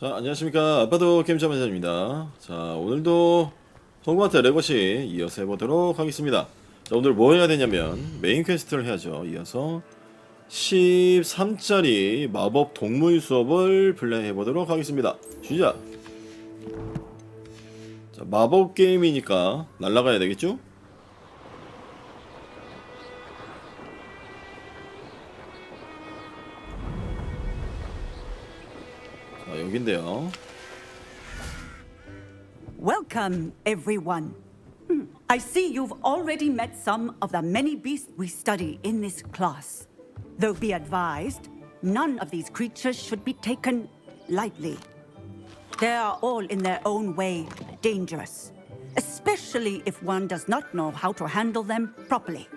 자, 안녕하십니까. 아빠도 게임 자만자입니다. 자, 오늘도 호그와트 레거시 이어서 해보도록 하겠습니다. 자, 오늘 뭐 해야 되냐면 메인 퀘스트를 해야죠. 이어서 13짜리 마법동물 수업을 플레이해보도록 하겠습니다. 시작! 자, 마법 게임이니까 날아가야 되겠죠? 자, 여긴데요. Welcome, everyone. I see you've already met some of the many beasts we study in this class. Though be advised, none of these creatures should be taken lightly. They are all in their own way dangerous, especially if one does not know how to handle them properly.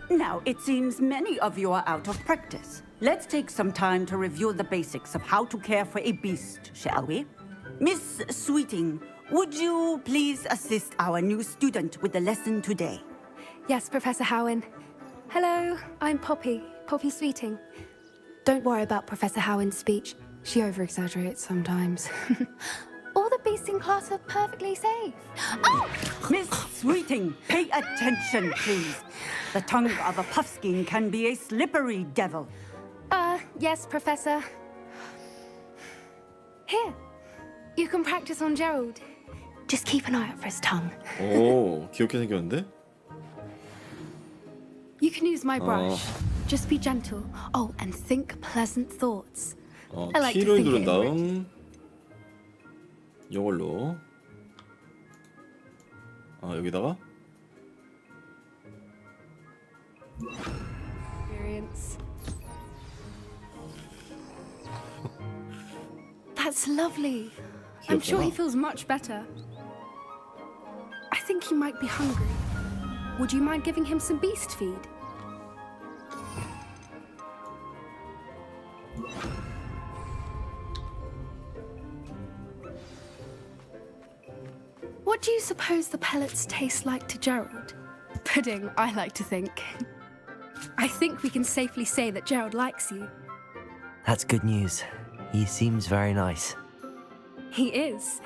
Now, it seems many of you are out of practice. Let's take some time to review the basics of how to care for a beast, shall we? Miss Sweeting, would you please assist our new student with the lesson today? Yes, Professor Howen. Hello, I'm Poppy Sweeting. Don't worry about Professor Howen's speech. She over-exaggerates sometimes. All the beasts in class are perfectly safe. Oh! Miss Sweeting, pay attention, please. The tongue of a puffskein can be a slippery devil. Yes, Professor. Here, you can practice on Gerald. Just keep an eye out for his tongue. 오, 귀엽게 생겼는데? You can use my brush. Just be gentle. Oh, and think pleasant thoughts. I like to T를 think 누른 it in 다음 이걸로 여기다가 experience. That's lovely. I'm sure he feels much better. I think he might be hungry. Would you mind giving him some beast feed? What do you suppose the pellets taste like to Gerald? Pudding, I like to think. I think we can safely say that Gerald likes you. That's good news. He seems very nice. He is.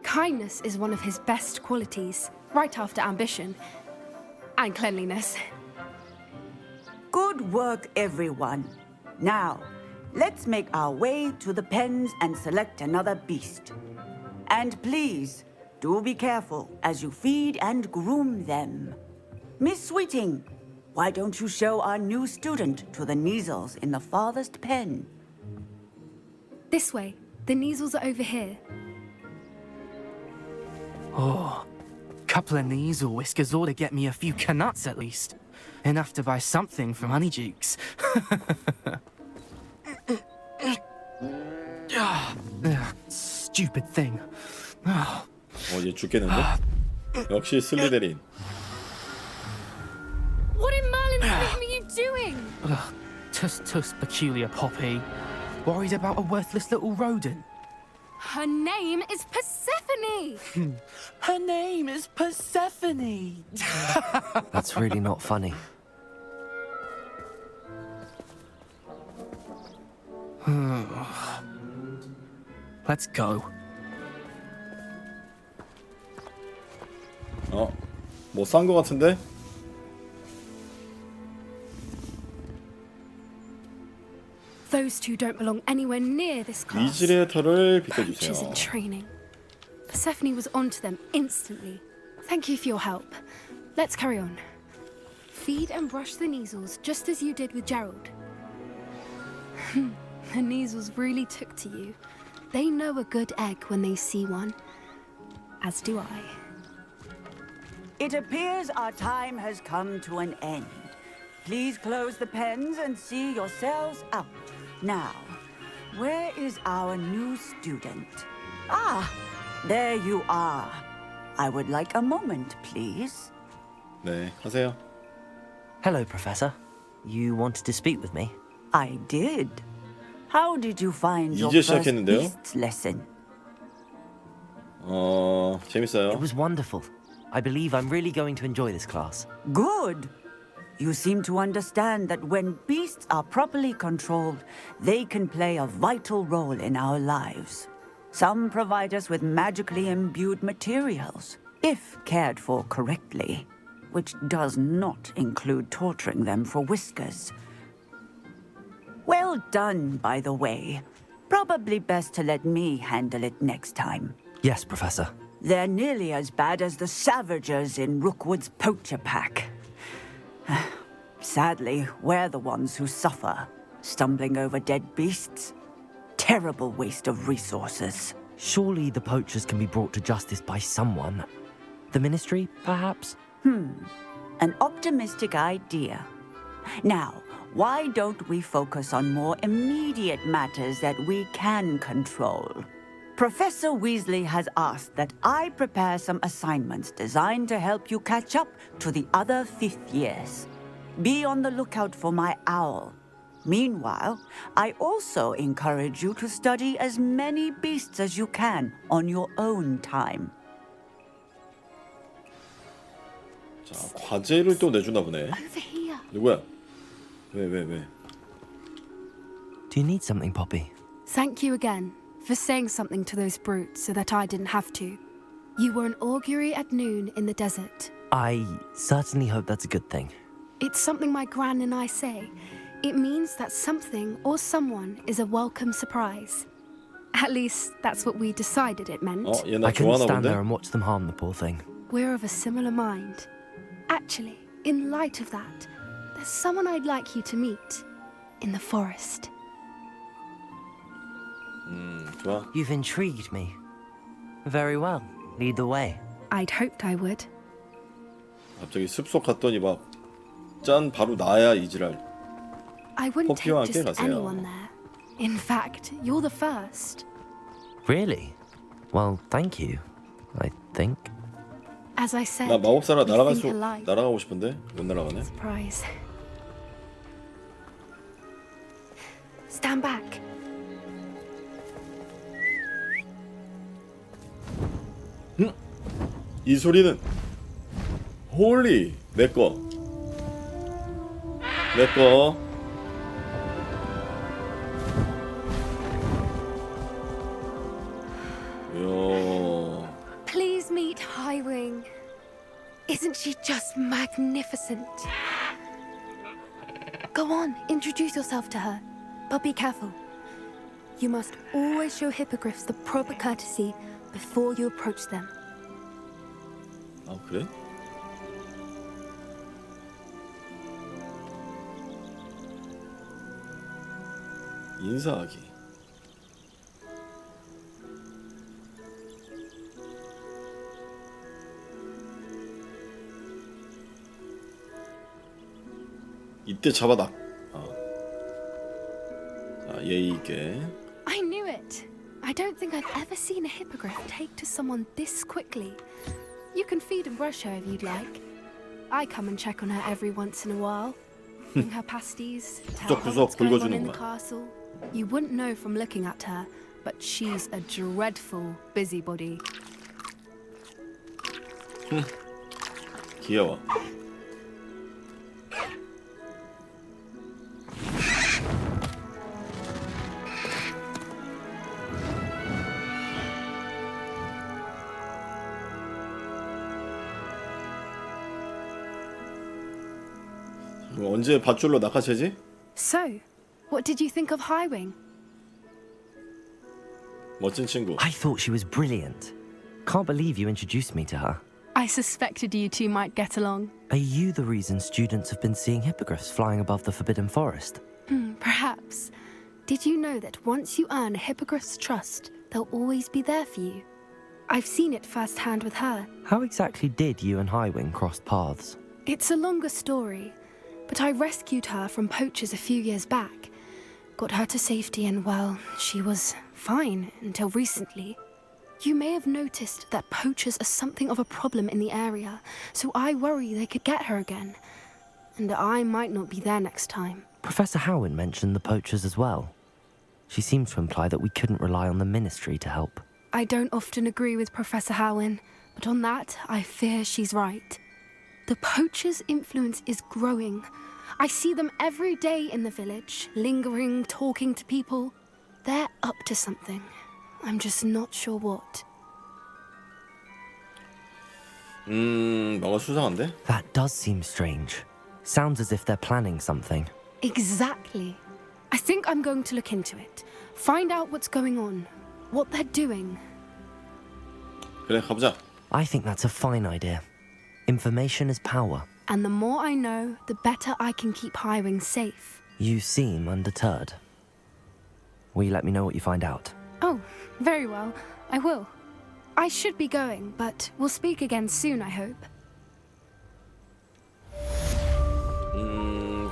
Kindness is one of his best qualities, right after ambition and cleanliness. Good work, everyone. Now, let's make our way to the pens and select another beast. And please, do be careful as you feed and groom them. Miss Sweeting, why don't you show our new student to the Neasels in the farthest pen? This way. The Neasels are over here. Oh, couple of Neasel whiskers ought to get me a few canuts at least. Enough to buy something from Honeydukes. Stupid thing. 얘 죽겠는데? 역시 슬리데린. What in Merlin's name are you doing? Tus peculiar Poppy. Worried about a worthless little rodent. Her name is Persephone. Her name is Persephone. That's really not funny. Let's go. 뭐 싼 거 같은데? Those two don't belong anywhere near this class. 이질의 털을 Poachers 비켜주세요. in training. Persephone was onto them instantly. Thank you for your help. Let's carry on. Feed and brush the Neasels just as you did with Gerald. The Neasels really took to you. They know a good egg when they see one. As do I. It appears our time has come to an end. Please close the pens and see yourselves out. Now, where is our new student? Ah, there you are. I would like a moment, please. 네, 하세요. Hello, Professor. You wanted to speak with me? I did. How did you find your 이제 first 시작했는데요? beast lesson? 재밌어요. It was wonderful. I believe I'm really going to enjoy this class. Good. You seem to understand that when beasts are properly controlled, they can play a vital role in our lives. Some provide us with magically imbued materials, if cared for correctly, which does not include torturing them for whiskers. Well done, by the way. Probably best to let me handle it next time. Yes, Professor. They're nearly as bad as the Savagers in Rookwood's poacher pack. Sadly, we're the ones who suffer, stumbling over dead beasts. Terrible waste of resources. Surely the poachers can be brought to justice by someone. The Ministry, perhaps? An optimistic idea. Now, why don't we focus on more immediate matters that we can control? Professor Weasley has asked that I prepare some assignments designed to help you catch up to the other fifth years. Be on the lookout for my owl. Meanwhile, I also encourage you to study as many beasts as you can on your own time. 자, 과제를 또 내주나 보네. Over here. 누구야? 왜? Do you need something, Poppy? Thank you again for saying something to those brutes so that I didn't have to. You were an augury at noon in the desert. I certainly hope that's a good thing. It's something my gran and I say. It means that something or someone is a welcome surprise. At least, that's what we decided it meant. 얘 나 I couldn't 좋아하나 stand there 본데? and watch them harm the poor thing. We're of a similar mind. Actually, in light of that, there's someone I'd like you to meet in the forest. 좋아. You've intrigued me. Very well. Lead the way. I'd hoped I would. 갑자기 숲속 갔더니 막 짠 바로 나야 이지랄. I wouldn't take 포피와 함께 just 가세요. anyone there. In fact, you're the first. Really? Well, thank you. I think. As I said, 나 마법사라 we think alike. 날아가고 싶은데 못 날아가네. Surprise. Stand back. 이 소리는 홀리 내꺼. 요. Please meet Highwing. Isn't she just magnificent? Go on, introduce yourself to her. But be careful. You must always show hippogriffs the proper courtesy before you approach them. 아 그래? 인사하기. 이때 잡아놔. 자, 예의 있게. I knew it. I don't think I've ever seen a hippogriff take to someone this quickly. You can feed and brush her if you'd like. I come and check on her every once in a while. Bring her pasties, tell her what's going on in the castle. You wouldn't know from looking at her, but she's a dreadful busybody. 귀여워. 언제 밧줄로 낚아채지? So, what did you think of Highwing? 멋진 친구. I thought she was brilliant. Can't believe you introduced me to her. I suspected you two might get along. Are you the reason students have been seeing hippogriffs flying above the Forbidden Forest? Perhaps. Did you know that once you earn a hippogriff's trust, they'll always be there for you? I've seen it firsthand with her. How exactly did you and Highwing cross paths? It's a longer story, but I rescued her from poachers a few years back. Got her to safety and, well, she was fine until recently. You may have noticed that poachers are something of a problem in the area, so I worry they could get her again. And I might not be there next time. Professor Howin mentioned the poachers as well. She seemed to imply that we couldn't rely on the Ministry to help. I don't often agree with Professor Howin, but on that, I fear she's right. The poacher's influence is growing. I see them every day in the village, lingering, talking to people. They're up to something. I'm just not sure what. 뭔가 수상한데? That does seem strange. Sounds as if they're planning something. Exactly. I think I'm going to look into it. Find out what's going on, what they're doing. 그래, 가보자. I think that's a fine idea. Information is power. And the more I know, the better I can keep hiring safe. You seem undeterred. Will you let me know what you find out? Oh, very well. I will. I should be going, but we'll speak again soon, I hope.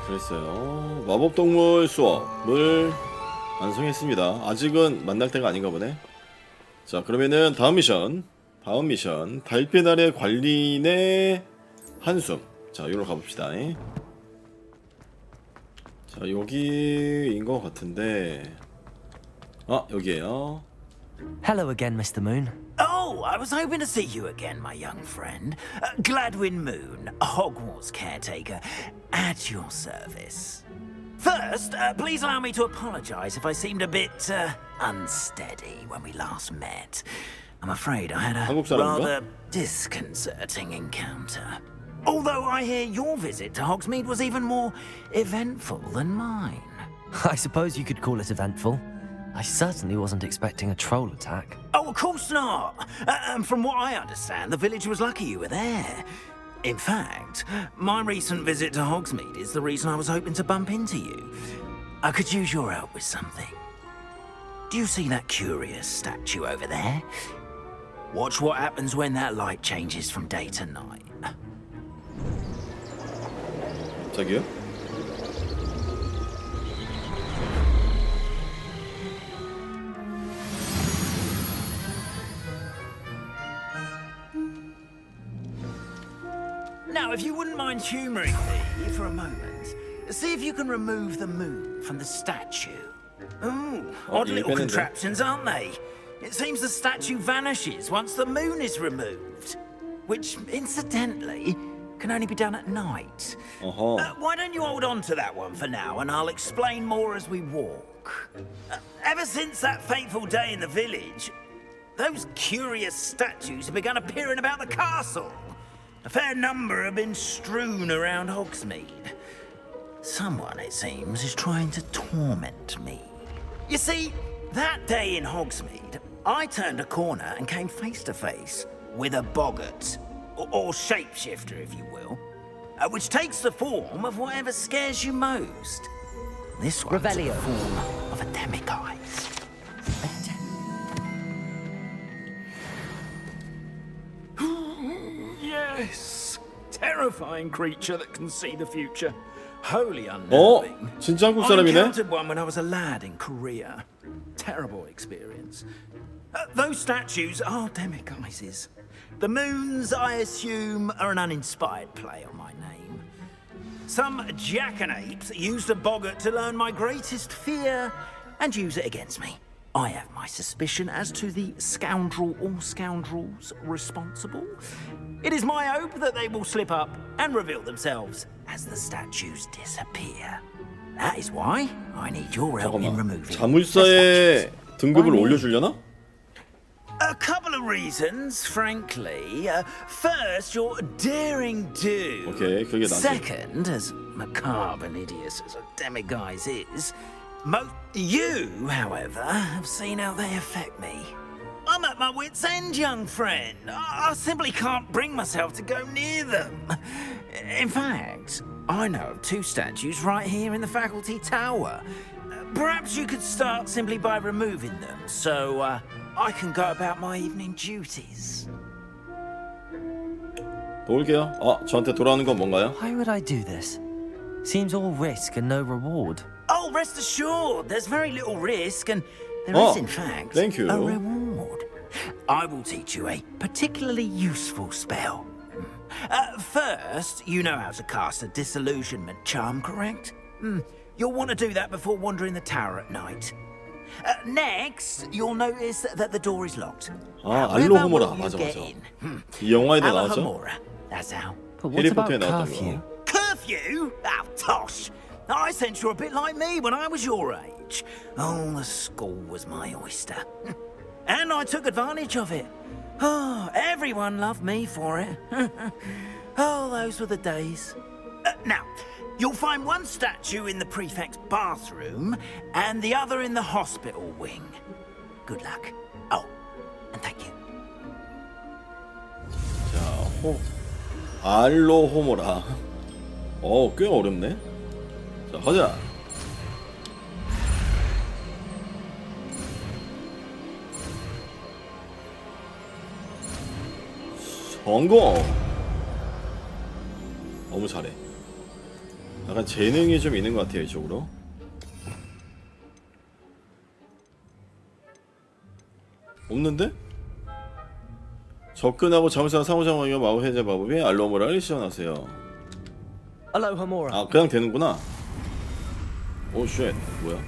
그랬어요. 마법동물 수업을 완성했습니다. 아직은 만날 때가 아닌가 보네. 자, 그러면은 다음 미션, 달빛 아래 관리인의 한숨. 자, 여기로 가봅시다. 자, 여기인 것 같은데. 아, 여기에요. Hello again, Mr. Moon. Oh, I was hoping to see you again, my young friend. Gladwin Moon, Hogwarts caretaker, at your service. First, please allow me to apologize if I seemed a bit unsteady when we last met. I'm afraid I had a 한국 사람인가? rather disconcerting encounter. Although I hear your visit to Hogsmeade was even more eventful than mine. I suppose you could call it eventful. I certainly wasn't expecting a troll attack. Oh, of course not. And from what I understand, the village was lucky you were there. In fact, my recent visit to Hogsmeade is the reason I was hoping to bump into you. I could use your help with something. Do you see that curious statue over there? Watch what happens when that light changes from day to night. 저기요? Now, if you wouldn't mind humouring me for a moment, see if you can remove the moon from the statue. Ooh, odd little 이거는 contraptions, aren't they? It seems the statue vanishes once the moon is removed, which, incidentally, can only be done at night. Why don't you hold on to that one for now, and I'll explain more as we walk. Ever since that fateful day in the village, those curious statues have begun appearing about the castle. A fair number have been strewn around Hogsmeade. Someone, it seems, is trying to torment me. You see, that day in Hogsmeade, I turned a corner and came face to face with a boggart, or shapeshifter, if you will, which takes the form of whatever scares you most. This one's in the form of a demiguise. Yes, terrifying creature that can see the future. Wholly unnerving. 진짜 한국 I 사람이네? encountered one when I was a lad in Korea. Terrible experience. Those statues are demiguises. The moons, I assume, are an uninspired play on my name. Some jackanapes used a boggart to learn my greatest fear and use it against me. I have my suspicion as to the scoundrel or scoundrels responsible. It is my hope that they will slip up and reveal themselves as the statues disappear. That is why I need your help in removing 자물쇠의 등급을 올려주려나? A couple of reasons, frankly. First, your daring do. 오케이, 그게 나한테. Second, as macabre and hideous as a demiguise is, you, however, have seen how they affect me. I'm at my wit's end, young friend. I simply can't bring myself to go near them. In fact, I know of two statues right here in the faculty tower. Perhaps you could start simply by removing them, so I can go about my evening duties. 도울게요. 저한테 돌아오는 건 뭔가요? Why would I do this? Seems all risk and no reward. Oh, rest assured, there's very little risk, and there is, in fact, thank you. a reward. I will teach you a particularly useful spell. First, you know how to cast a disillusionment charm, correct? You'll want to do that before wandering the tower at night. Next, you'll notice that the door is locked. 알로하모라. 맞아. Get in. 이 영화에도 나왔죠? Alhamora. That's how But what about 해리포터에 나왔던 curfew? 거. Curfew? Oh, tosh. I sense you're a bit like me when I was your age. Oh, the school was my oyster. And I took advantage of it. Oh, everyone loved me for it. Oh, those were the days. Now, you'll find one statue in the prefect's bathroom and the other in the hospital wing. Good luck. Oh, and thank you. 자, 알로호모라. 꽤 어렵네. 자, 가자. 성공. 너무 잘해. 약간 재능이 좀 있는 것 같아요, 이쪽으로. 없는데? 접근하고 잠시만 상호작용하여 마법 해제 마법이 알로모라를 시전하세요. Alohomora. 아, 그냥 되는구나. 오, 쉣. 뭐야?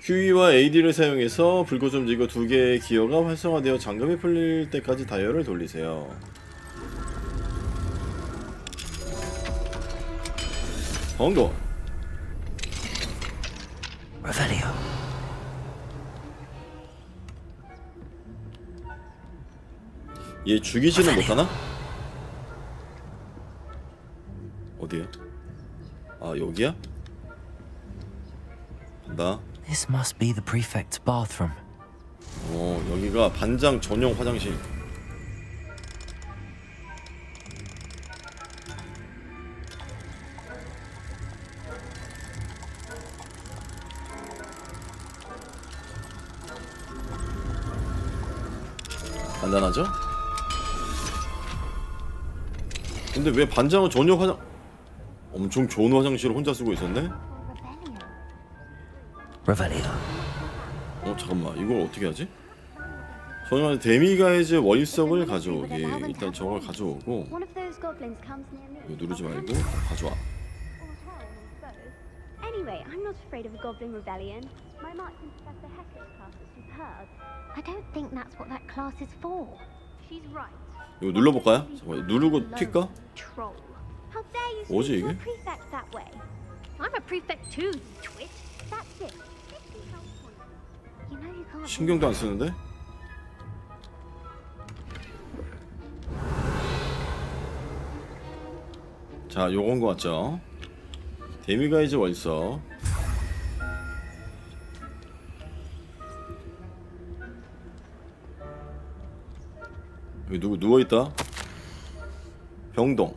QE와 AD를 사용해서 불꽃 움직이고 두 개의 기어가 활성화되어 잠금이 풀릴 때까지 다이얼을 돌리세요. 성공. Revelio. 얘 죽이지는 못하나? 어디야? 아, 여기야? 간다. This must be the prefect's bathroom. 여기가 반장 전용 화장실. 간단하죠? 근데 왜 반장은 전용 화장... 엄청 좋은 화장실을 혼자 쓰고 있었네? Revelio. 잠깐만, 이걸 어떻게 하지? 저는 데미가이즈 원석을 가져오기. 일단 저걸 가져오고 이거 누르지 말고 가져와. Anyway, I'm not afraid of a goblin rebellion. My marks in Professor Hector's class are superb. I don't think that's what that class is for. She's right. 이거 눌러볼까요? 잠깐만, 누르고 튈까? Troll. How dare you 뭐지, speak to 이게? a prefect that way? I'm a prefect too, you twit. That's it. 50 health points. You know you can't. 신경도 안 쓰는데? 자, 요건 거 같죠? 데미가이즈 원석. 여기 누구 누워있다? 병동.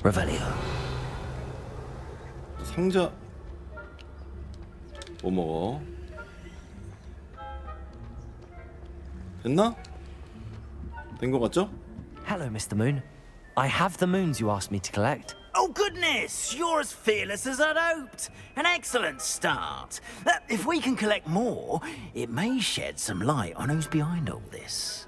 Revelio. 상자. 뭐 먹어? 됐나? 된 거 같죠? Hello, Mr. Moon. I have the moons you asked me to collect. Oh, goodness! You're as fearless as I'd hoped. An excellent start. If we can collect more, it may shed some light on who's behind all this.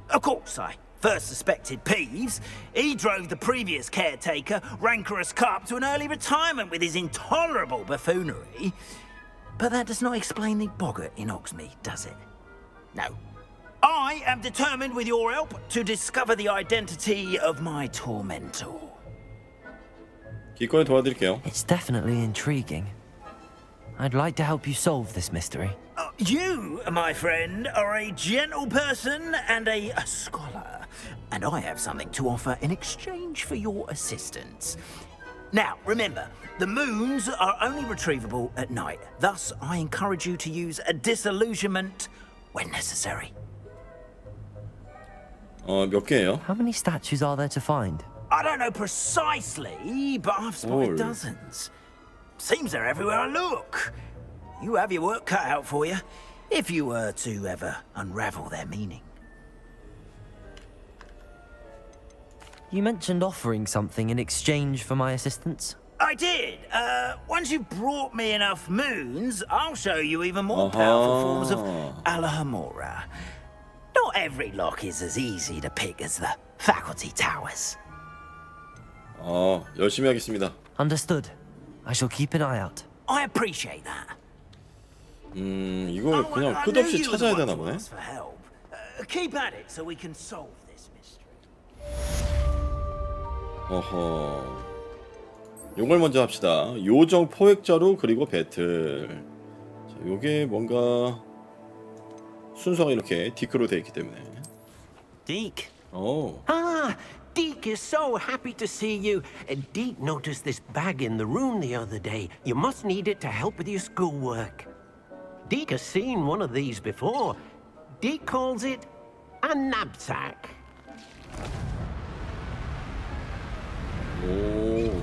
Of course, I first suspected Peeves. He drove the previous caretaker, Rancorous Carp, to an early retirement with his intolerable buffoonery. But that does not explain the boggart in Oxmead, does it? No. I am determined, with your help, to discover the identity of my tormentor. 기꺼이 도와드릴게요. It's definitely intriguing. I'd like to help you solve this mystery. You, my friend, are a gentle person and a scholar, and I have something to offer in exchange for your assistance. Now, remember, the moons are only retrievable at night. Thus, I encourage you to use a disillusionment when necessary. 몇 개예요? How many statues are there to find? I don't know precisely, but I've spotted Oh. dozens. Seems they're everywhere I look. You have your work cut out for you, if you were to ever unravel their meaning. You mentioned offering something in exchange for my assistance. I did. Once you've brought me enough moons, I'll show you even more powerful forms of Alohomora. Not every lock is as easy to pick as the faculty towers. 열심히 하겠습니다. Understood. I shall keep an eye out. I appreciate that. 이걸 그냥 끝없이 찾아야 되나 보네. Keep at it so we can solve this mystery. 어허. 요걸 먼저 합시다. 요정 포획자루 그리고 배틀. 자, 요게 뭔가 순서가 이렇게 디크로 되어 있기 때문에. Deke. 오. Ah, Deke is so happy to see you. Deke noticed this bag in the room the other day. You must need it to help with your schoolwork. Deke has seen one of these before. Deke calls it a knapsack. 오.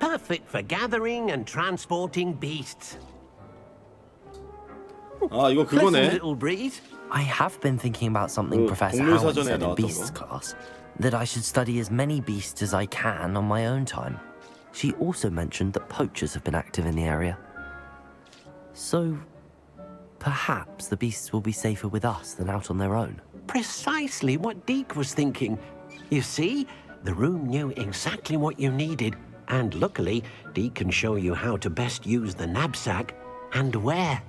Perfect for gathering and transporting beasts. 아, 이거 Pleasant 그거네. little breeze. I have been thinking about something 그 Professor 동물 Howard 사전에 said in 나왔던 Beasts 거. class, that I should study as many beasts as I can on my own time. She also mentioned that poachers have been active in the area. So, perhaps the beasts will be safer with us than out on their own. Precisely what Deke was thinking. You see, the room knew exactly what you needed, and luckily, Deke can show you how to best use the knapsack and where.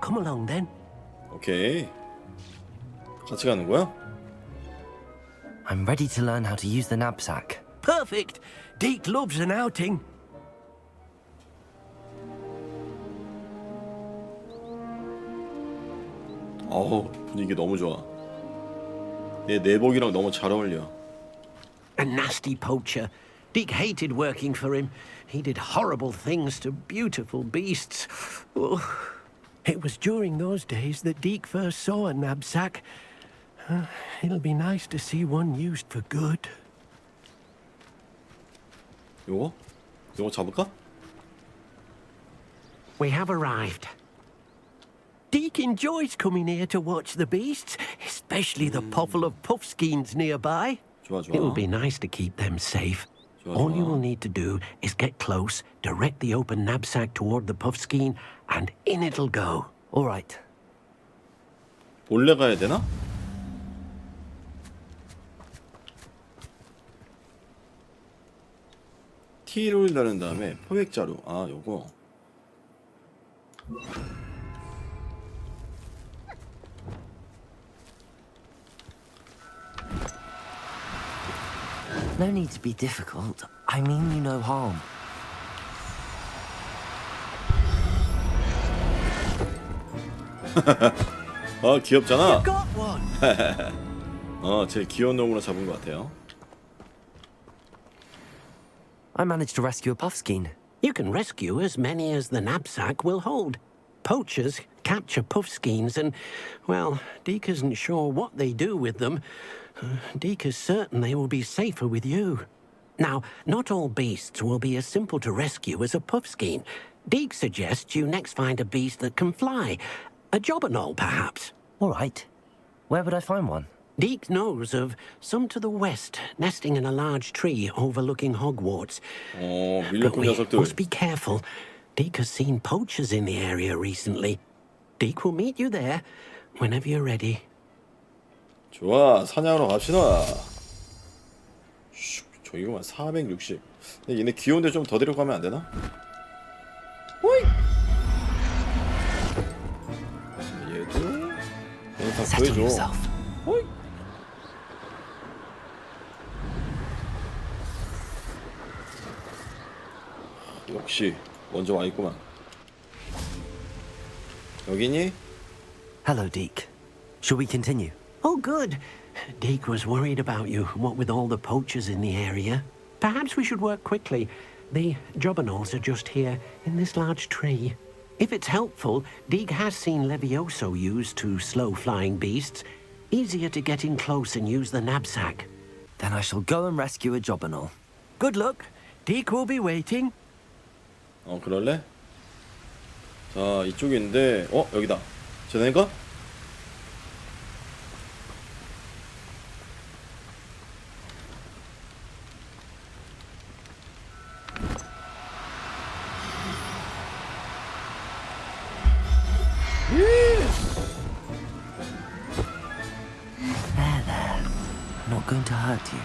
Come along then. 오케이. 같이 가는 거야? I'm ready to learn how to use the knapsack. Perfect. Deke loves an outing. 어우, 분위기 너무 좋아. 내 내복이랑 너무 잘 어울려. A nasty poacher. Deke hated working for him. He did horrible things to beautiful beasts. Oh. It was during those days that Deke first saw a knapsack. It'll be nice to see one used for good. 요거? 요거 잡을까? We have arrived. Deke enjoys coming here to watch the beasts, especially the potful of puffskeins nearby. 좋아, 좋아. It will be nice to keep them safe. 좋아, All you 좋아. will need to do is get close, direct the open knapsack toward the puffskein, and in it'll go. All right. 몰래 가야 되나? T를 누른 다음에 포획자루. 아, 요거. No need to be difficult. I mean you no harm. 아, 귀엽잖아. Got one! 제일 귀여운 놈으로 잡은 것 같아요. I managed to rescue a puffskein. You can rescue as many as the knapsack will hold. Poachers capture puffskeins and, well, Deke isn't sure what they do with them. Deke is certain they will be safer with you. Now, not all beasts will be as simple to rescue as a puffskein. Deke suggests you next find a beast that can fly. A jobberknoll, perhaps. All right. Where would I find one? Deke knows of some to the west, nesting in a large tree overlooking Hogwarts. But 밀렵꾼 we 녀석들. must be careful. Deke has seen poachers in the area recently. Deke will meet you there whenever you're ready. 좋아, 사냥하러 갑시다. 슉, 저기만 460. 근데 얘네 귀여운데 좀 더 데려가면 안 되나? 호이! 얘도 얘네 다 Settle 구해줘. yourself. 호이! 역시 먼저 와 있구만. 여기니? Hello, Deke. Shall we continue? Oh, good. Deke was worried about you, what with all the poachers in the area. Perhaps we should work quickly. The jobberknolls are just here, in this large tree. If it's helpful, Deke has seen Levioso used to slow flying beasts. Easier to get in close and use the knapsack. Then I shall go and rescue a jobberknoll. Good luck. Deke will be waiting. 그럴래? 자, 이쪽인데, 여기다. 쟤네인가? There. Not going to hurt you.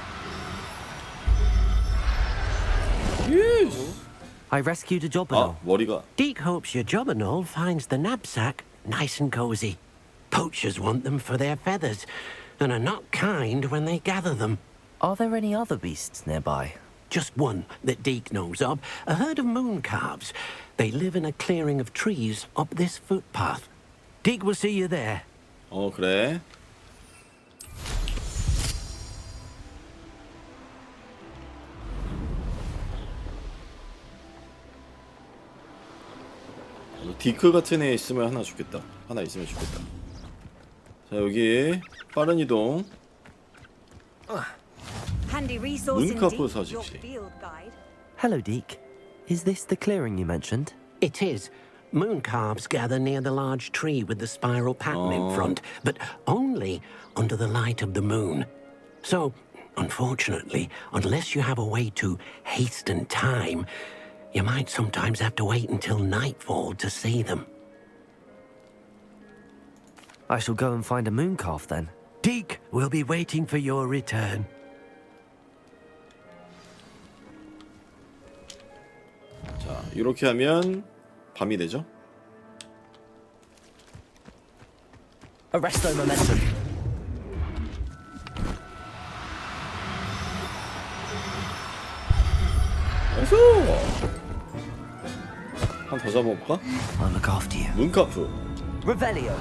I rescued a 아, jobber. 머리가. Deke hopes your jobberknoll finds the knapsack nice and cozy. Poachers want them for their feathers, and are not kind when they gather them. Are there any other beasts nearby? Just one that Deke knows of, a herd of moon calves. They live in a clearing of trees up this footpath. Deke will see you there. 그래. 디크 같은 애 있으면 하나 좋겠다. 하나 있으면 좋겠다. 자, 여기 빠른 이동. Handy resource 문카프 indeed, 서식지. your field guide. Hello, Deke. Is this the clearing you mentioned? It is. Moon calves gather near the large tree with the spiral pattern in front, but only under the light of the moon. So, unfortunately, unless you have a way to hasten time, you might sometimes have to wait until nightfall to see them. I shall go and find a moon calf then. Deke will be waiting for your return. 자, 이렇게 하면 밤이 되죠? Arresto momentum. 나이스! 한 더 잡아볼까? I'll look after you. 문카프. Revelio.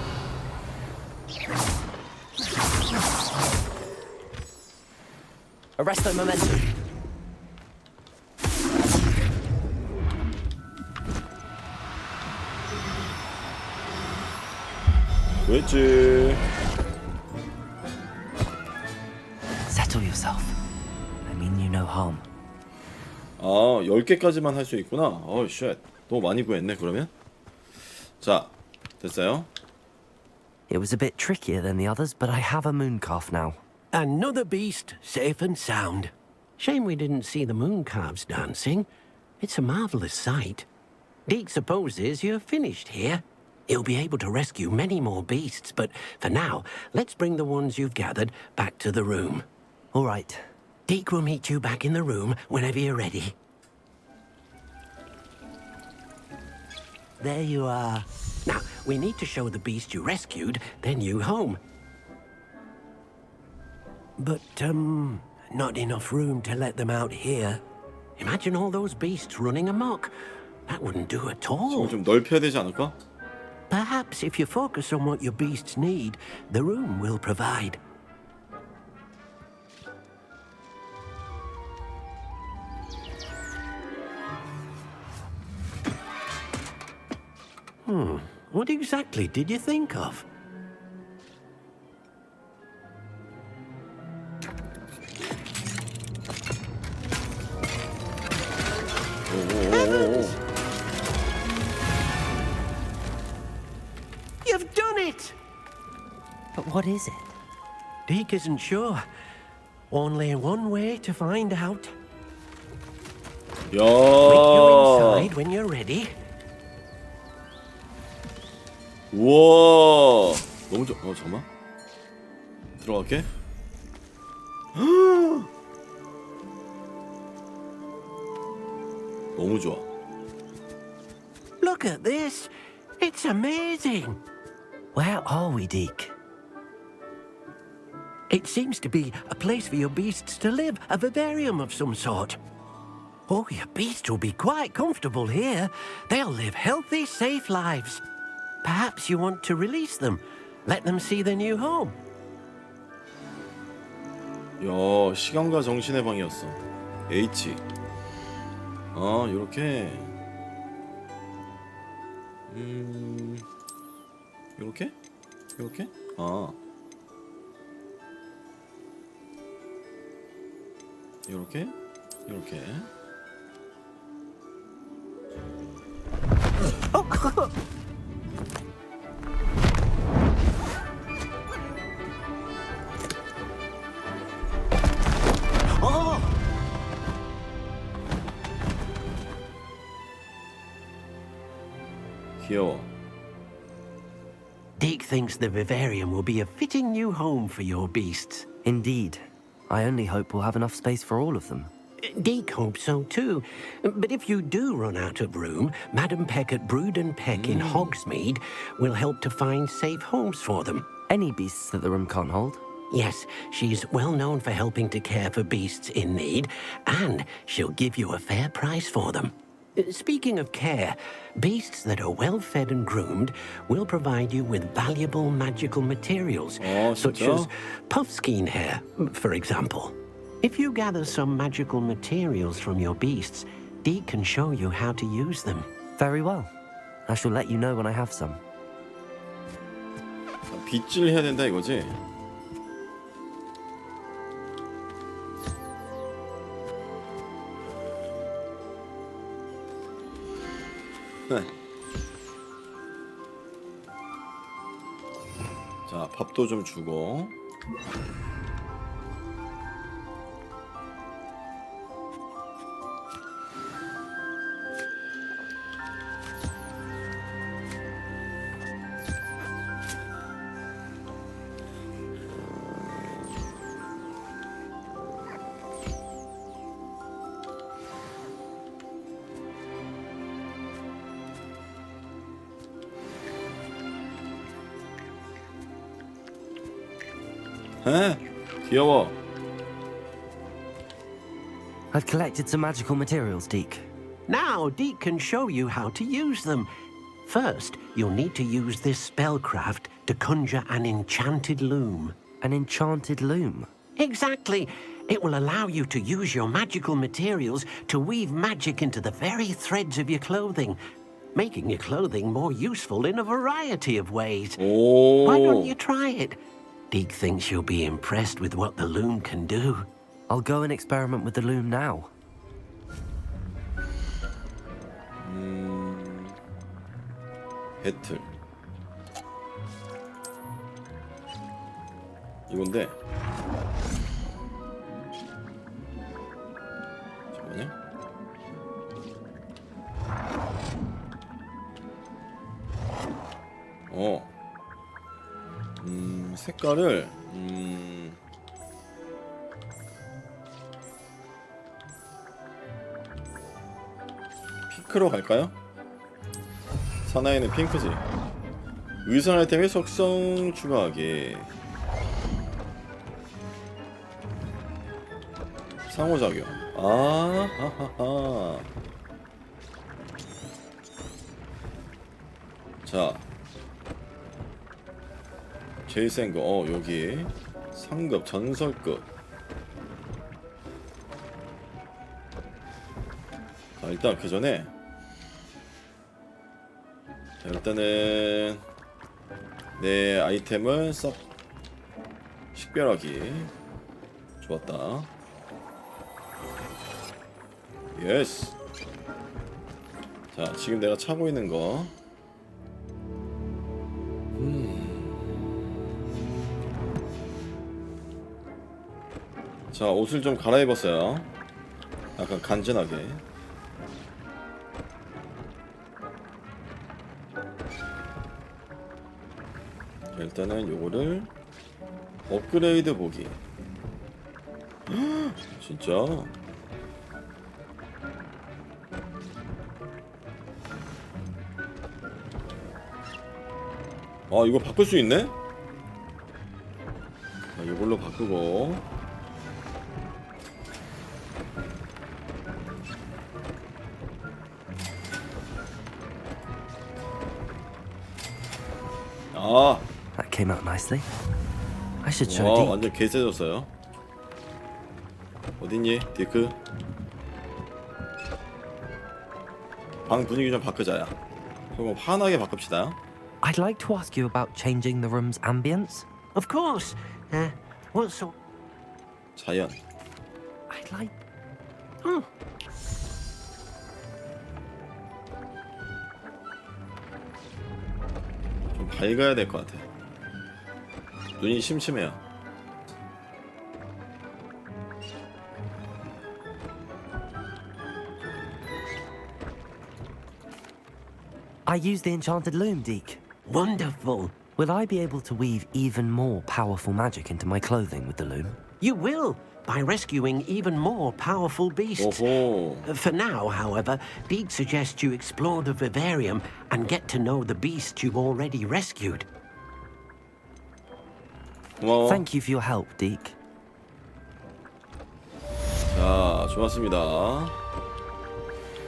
Arresto momentum. 됐지. Settle yourself. I mean you no harm. 아, 10개까지만 할 수 있구나. 어이, 쉣. 너무 많이 구했네, 그러면. 자, 됐어요. It was a bit trickier than the others, but I have a moon calf now. Another beast, safe and sound. Shame we didn't see the moon calves dancing. It's a marvelous sight. Deke supposes you're finished here. He'll be able to rescue many more beasts, but for now, let's bring the ones you've gathered back to the room. All right. Deke will meet you back in the room whenever you're ready. There you are. Now, we need to show the beast you rescued their new home. But, not enough room to let them out here. Imagine all those beasts running amok. That wouldn't do at all. 좀 넓혀야 되지 않을까? Perhaps if you focus on what your beasts need, the room will provide. What exactly did you think of? You've done it! But what is it? Deke isn't sure. Only one way to find out. Meet you 야. inside when you're ready. 우와. 너무 좋. 잠깐만. 들어갈게. 너무 좋아. Look at this. It's amazing. Where are we, Deke? It seems to be a place for your beasts to live, a vivarium of some sort. Oh, your beasts will be quite comfortable here. They'll live healthy, safe lives. Perhaps you want to release them. Let them see their new home. 야, 시간과 정신의 방이었어. H. 요렇게. 요렇게? 요렇게? 요렇게? 요렇게. 귀여워. Deke thinks the vivarium will be a fitting new home for your beasts. Indeed. I only hope we'll have enough space for all of them. Deke hopes so too. But if you do run out of room, Madam Peck at Brood and Peck in Hogsmeade will help to find safe homes for them. Any beasts that the room can't hold? Yes, she's well known for helping to care for beasts in need, and she'll give you a fair price for them. Speaking of care, beasts that are well fed and groomed will provide you with valuable magical materials, such as puffskein hair, for example. If you gather some magical materials from your beasts, Deke can show you how to use them. Very well. I shall let you know when I have some. 빗질 해야 된다 이거지? 자, 밥도 좀 주고. 에? 귀여워. I've collected some magical materials, Deke. Now, Deke can show you how to use them. First, you'll need to use this spellcraft to conjure an enchanted loom. An enchanted loom? Exactly. It will allow you to use your magical materials to weave magic into the very threads of your clothing, making your clothing more useful in a variety of ways. 오. Why don't you try it? Deke thinks you'll be impressed with what the loom can do. I'll go and experiment with the loom now. 배틀. 이건데. 잠깐만요. 색깔을 핑크로 갈까요? 사나이는 핑크지. 의상 아이템의 속성 추가하기. 상호작용. 하하하. 자, 제일 센 거. 여기 상급, 전설급. 자, 일단 그 전에, 자, 일단은 내 아이템을 싹 식별하기. 좋았다. 예스. 자, 지금 내가 차고 있는 거. 자, 옷을 좀 갈아입었어요. 약간 간지나게. 자, 일단은 요거를 업그레이드 보기. 진짜. 아, 이거 바꿀 수 있네? 자, 이걸로 바꾸고. 아, That came out nicely. I should show 와, Deke. 완전 개세졌어요. 어딨니, 디크? 방 분위기 좀 바꾸자야. 조금 환하게 바꿉시다. I'd like to ask you about changing the room's ambience. Of course. What sort? 자연. I'd like... 좀 밝아야 될 것 같아. 눈이 심심해요. I use the enchanted loom, Deke. Wonderful. Will I be able to weave even more powerful magic into my clothing with the loom? You will, by rescuing even more powerful beasts. 오호. For now, however, Deke suggests you explore the vivarium and get to know the beasts you've already rescued. 고마워. Thank you for your help, Deke. 자, 좋았습니다.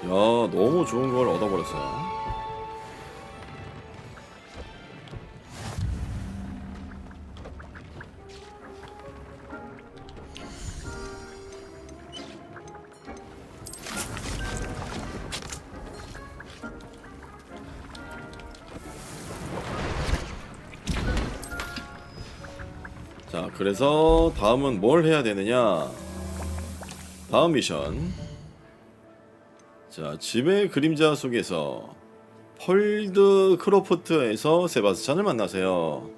야, 너무 좋은 걸 얻어버렸어요. 자, 그래서 다음은 뭘 해야 되느냐? 다음 미션. 자, 집의 그림자 속에서 펄드 크로프트에서 세바스찬을 만나세요.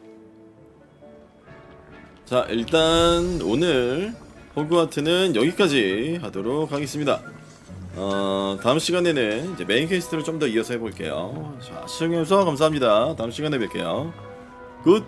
자, 일단 오늘 호그와트는 여기까지 하도록 하겠습니다. 다음 시간에는 이제 메인 퀘스트를 좀 더 이어서 해볼게요. 자, 시청해주셔서 감사합니다. 다음 시간에 뵐게요. 굿!